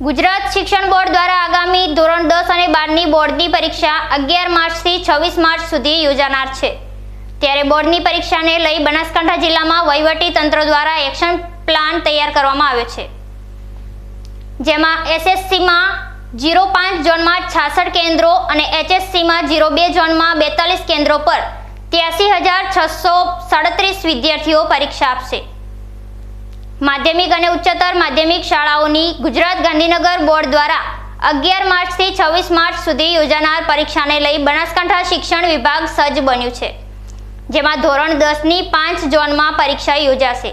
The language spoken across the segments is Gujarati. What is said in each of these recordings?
ગુજરાત શિક્ષણ બોર્ડ દ્વારા આગામી ધોરણ 10 અને 12ની બોર્ડની પરીક્ષા 11 માર્ચથી 26 માર્ચ સુધી યોજાનાર છે। ત્યારે બોર્ડની પરીક્ષાને લઈ બનાસકાંઠા જિલ્લામાં વહીવટી તંત્ર દ્વારા એક્શન પ્લાન તૈયાર કરવામાં આવ્યો છે, જેમાં એસએસસીમાં 05 ઝોનમાં 66 કેન્દ્રો અને એચએસસીમાં 02 ઝોનમાં 42 કેન્દ્રો પર 83,637 વિદ્યાર્થીઓ પરીક્ષા આપશે। માધ્યમિક અને ઉચ્ચતર માધ્યમિક શાળાઓની ગુજરાત ગાંધીનગર બોર્ડ દ્વારા 11 માર્ચથી 26 માર્ચ સુધી યોજાનાર પરીક્ષાને લઈ બનાસકાંઠા શિક્ષણ વિભાગ સજ્જ બન્યું છે, જેમાં ધોરણ 10ની 5 ઝોનમાં પરીક્ષા યોજાશે।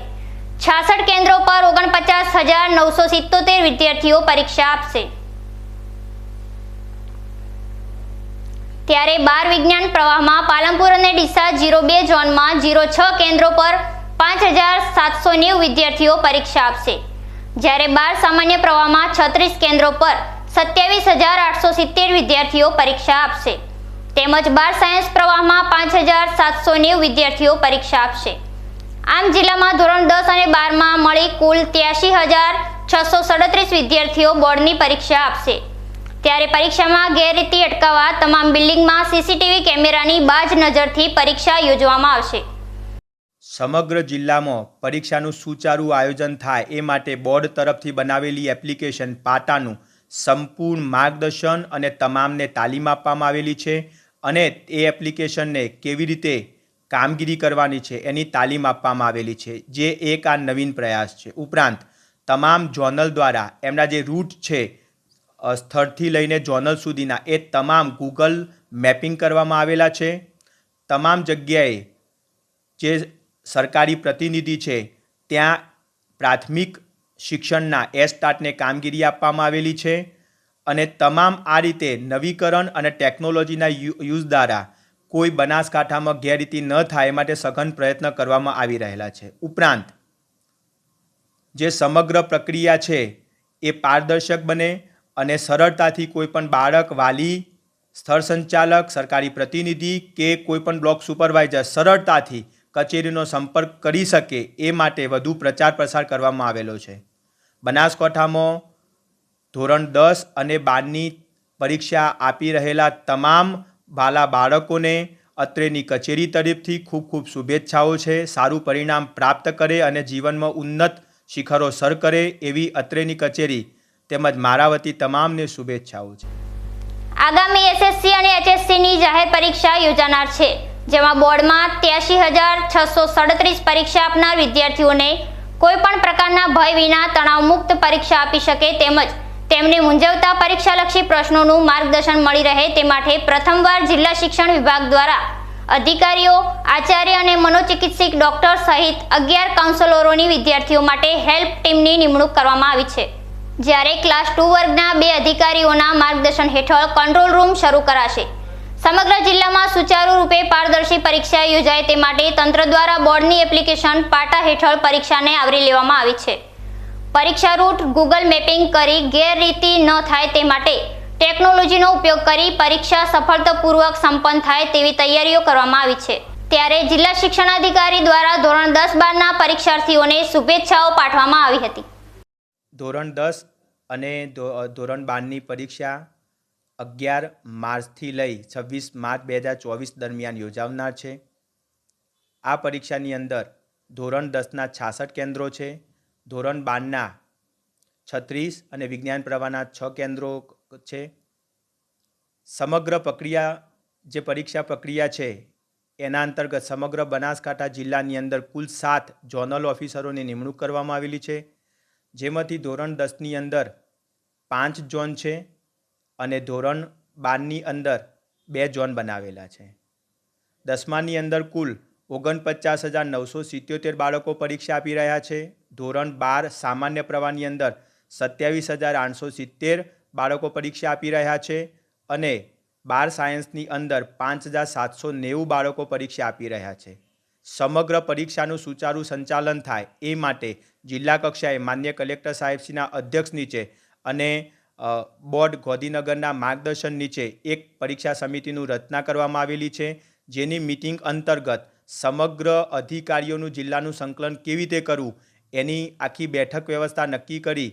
66 કેન્દ્રો પર 49,977 વિદ્યાર્થીઓ પરીક્ષા આપશે। ત્યારે 12 વિજ્ઞાન પ્રવાહમાં પાલનપુર અને ડીસા 02 ઝોનમાં 06 કેન્દ્રો પર 5,790 વિદ્યાર્થીઓ પરીક્ષા આપશે, જ્યારે 12 સામાન્ય પ્રવાહમાં 36 કેન્દ્રો પર 27,870 વિદ્યાર્થીઓ પરીક્ષા આપશે, તેમજ 12 સાયન્સ પ્રવાહમાં 5,790 વિદ્યાર્થીઓ પરીક્ષા આપશે। આમ જિલ્લામાં ધોરણ 10 અને 12માં મળી કુલ 83,637 વિદ્યાર્થીઓ બોર્ડની પરીક્ષા આપશે। ત્યારે પરીક્ષામાં ગેરરીતિ અટકાવવા તમામ બિલ્ડિંગમાં સીસીટીવી કેમેરાની બાજ નજરથી પરીક્ષા યોજવામાં આવશે। સમગ્ર જિલ્લામાં પરીક્ષાનું સુચારું આયોજન થાય એ માટે બોર્ડ તરફથી બનાવેલી એપ્લિકેશન પાટાનું સંપૂર્ણ માર્ગદર્શન અને તમામને તાલીમ આપવામાં આવેલી છે અને એ એપ્લિકેશનને કેવી રીતે કામગીરી કરવાની છે એની તાલીમ આપવામાં આવેલી છે, જે એક આ નવીન પ્રયાસ છે। ઉપરાંત તમામ જોનલ દ્વારા એમના જે રૂટ છે સ્થળથી લઈને જોનલ સુધીના એ તમામ ગૂગલ મેપિંગ કરવામાં આવેલા છે। તમામ જગ્યાએ જે સરકારી પ્રતિનિધિ છે ત્યાં પ્રાથમિક શિક્ષણના એસ્ટાટને કામગીરી આપવામાં આવેલી છે અને તમામ આ રીતે નવીકરણ અને ટેકનોલોજીના યુઝ દ્વારા કોઈ બનાસકાંઠામાં ગેરરીતિ ન થાય એ માટે સઘન પ્રયત્ન કરવામાં આવી રહેલા છે। ઉપરાંત જે સમગ્ર પ્રક્રિયા છે એ પારદર્શક બને અને સરળતાથી કોઈપણ બાળક, વાલી, સ્થળ સંચાલક, સરકારી પ્રતિનિધિ કે કોઈપણ બ્લોક સુપરવાઇઝર સરળતાથી કચેરીનો સંપર્ક કરી શકે એ માટે વધુ પ્રચાર પ્રસાર કરવામાં આવેલો છે। બનાસકાંઠામાં ધોરણ 10 અને 12ની પરીક્ષા આપી રહેલા તમામ વાલા બાળકોને અત્રેની કચેરી તરફથી ખૂબ ખૂબ શુભેચ્છાઓ છે। સારું પરિણામ પ્રાપ્ત કરે અને જીવનમાં ઉન્નત શિખરો સર કરે એવી અત્રેની કચેરી તેમજ મારા વતી તમામને શુભેચ્છાઓ છે। આગામી એસએસસી અને એચએસસીની જાહેર પરીક્ષા યોજાનાર છે, જેમાં બોર્ડમાં 83,637 પરીક્ષા આપનાર વિદ્યાર્થીઓને કોઈપણ પ્રકારના ભય વિના તણાવમુક્ત પરીક્ષા આપી શકે તેમજ તેમને મૂંઝવતા પરીક્ષાલક્ષી પ્રશ્નોનું માર્ગદર્શન મળી રહે તે માટે પ્રથમવાર જિલ્લા શિક્ષણ વિભાગ દ્વારા અધિકારીઓ, આચાર્ય અને મનોચિકિત્સક ડોક્ટર સહિત 11 કાઉન્સેલરોની વિદ્યાર્થીઓ માટે હેલ્પ ટીમની નિમણૂક કરવામાં આવી છે, જ્યારે ક્લાસ 2 વર્ગના 2 અધિકારીઓના માર્ગદર્શન હેઠળ કંટ્રોલ રૂમ શરૂ કરાશે। સમગ્ર જિલ્લામાં સુચારુ રૂપે પારદર્શી પરીક્ષા યોજાય તે માટે તંત્ર દ્વારા બોર્ડની એપ્લિકેશન પાટા હેઠળ પરીક્ષાને આવરી લેવામાં આવી છે। પરીક્ષા રૂટ ગૂગલ મેપિંગ કરી ગેરરીતિ ન થાય તે માટે ટેકનોલોજીનો ઉપયોગ કરી પરીક્ષા સફળતાપૂર્વક સંપન્ન થાય તેવી તૈયારીઓ કરવામાં આવી છે। ત્યારે જિલ્લા શિક્ષણાધિકારી દ્વારા ધોરણ 10-12ના પરીક્ષાર્થીઓને શુભેચ્છાઓ પાઠવવામાં આવી હતી। ધોરણ 10 અને ધોરણ 12ની પરીક્ષા 11 માર્ચથી લઈ 26 માર્ચ 2024 દરમિયાન યોજાનાર છે। આ પરીક્ષાની અંદર ધોરણ 10ના 66 કેન્દ્રો છે, ધોરણ 12ના 36 અને વિજ્ઞાન પ્રવાહના 6 કેન્દ્રો છે। સમગ્ર પ્રક્રિયા જે પરીક્ષા પ્રક્રિયા છે એના અંતર્ગત સમગ્ર બનાસકાંઠા જિલ્લાની અંદર કુલ 7 ઝોનલ ઓફિસરોની નિમણૂક કરવામાં આવેલી છે, જેમાંથી ધોરણ 10ની અંદર 5 ઝોન છે અને ધોરણ 12ની અંદર 2 ઝોન બનાવેલા છે। 10માની અંદર કુલ 49,977 બાળકો પરીક્ષા આપી રહ્યા છે। ધોરણ 12 સામાન્ય પ્રવાહની અંદર 27,870 બાળકો પરીક્ષા આપી રહ્યા છે અને 12 સાયન્સની અંદર 5,790 બાળકો પરીક્ષા આપી રહ્યા છે। સમગ્ર પરીક્ષાનું સુચારું સંચાલન થાય એ માટે જિલ્લા કક્ષાએ માન્ય કલેક્ટર સાહેબશ્રીના અધ્યક્ષ નીચે અને બોર્ડ ગાંધીનગરના માર્ગદર્શન નીચે એક પરીક્ષા સમિતિનું રચના કરવામાં આવેલી છે, જેની મીટિંગ અંતર્ગત સમગ્ર અધિકારીઓનું જિલ્લાનું સંકલન કેવી રીતે કરવું એની આખી બેઠક વ્યવસ્થા નક્કી કરી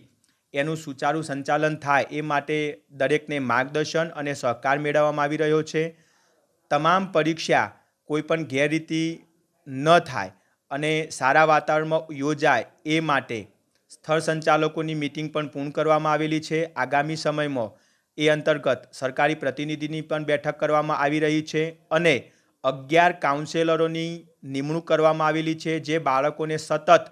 એનું સુચારું સંચાલન થાય એ માટે દરેકને માર્ગદર્શન અને સહકાર મેળવવામાં આવી રહ્યો છે. તમામ પરીક્ષા કોઈપણ ગેરરીતિ ન થાય અને સારા વાતાવરણમાં યોજાય એ માટે સ્થળ સંચાલકોની મિટિંગ પણ પૂર્ણ કરવામાં આવેલી છે. આગામી સમયમાં એ અંતર્ગત સરકારી પ્રતિનિધિની પણ બેઠક કરવામાં આવી રહી છે અને 11 કાઉન્સેલરોની નિમણૂક કરવામાં આવેલી છે, જે બાળકોને સતત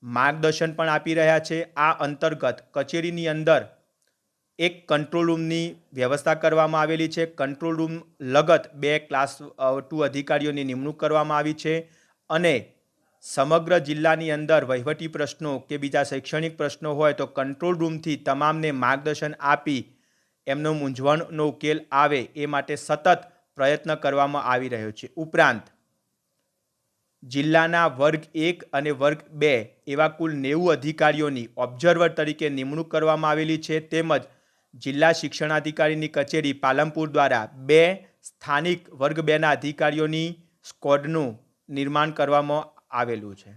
માર્ગદર્શન પણ આપી રહ્યા છે. આ અંતર્ગત કચેરીની અંદર એક કંટ્રોલ રૂમની વ્યવસ્થા કરવામાં આવેલી છે. કંટ્રોલ રૂમ લગત 2 ક્લાસ 2 અધિકારીઓની નિમણૂક કરવામાં આવી છે અને સમગ્ર જિલ્લાની અંદર વહીવટી પ્રશ્નો કે બીજા શૈક્ષણિક પ્રશ્નો હોય તો કંટ્રોલ રૂમથી તમામને માર્ગદર્શન આપી એમનો મૂંઝવણનો ઉકેલ આવે એ માટે સતત પ્રયત્ન કરવામાં આવી રહ્યો છે. ઉપરાંત જિલ્લાના વર્ગ 1 અને વર્ગ 2 એવા કુલ 90 અધિકારીઓની ઓબ્ઝર્વર તરીકે નિમણૂક કરવામાં આવેલી છે. તેમજ જિલ્લા શિક્ષણાધિકારીની કચેરી પાલનપુર દ્વારા 2 સ્થાનિક વર્ગ 2ના અધિકારીઓની સ્ક્વોડનું નિર્માણ કરવામાં આવેલું છે.